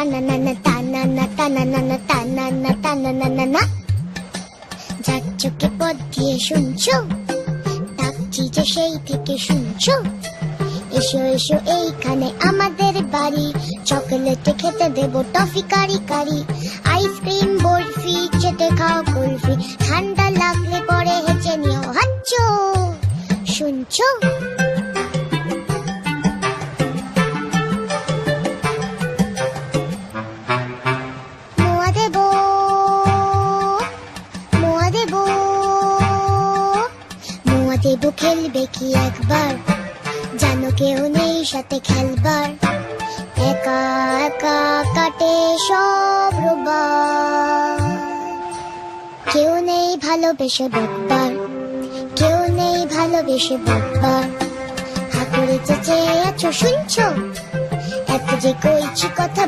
তানানানা তানানা তানানানা তানানা তানানানা। যার চোখে পথ দিয়ে শুনছো, ডাকছি যে সেই থেকে শুনছো। এসো এসো এইখানে আমাদের বাড়ি, চকলেটে খেতে দেবো টফি কারি কারি। আইসক্রিম বরফি চেটে খাও কুলফি, ঠান্ডা লাগলে পরে হেঁচে নিও হাচ্চো। শুনছো? মোয়া দেবো, মোয়া দেবো, মোয়া দেবো খেলবে কি একবার, জানো কেউ নেই সাথে খেলবার। একা একা কাটে সব রোববার, কেউ নেই ভালোবেসে বকবার, কেউ নেই ভালোবেসে বকবার। হাতুড়ে চেঁচে আছো শুনছো, এত যে কইছি কথা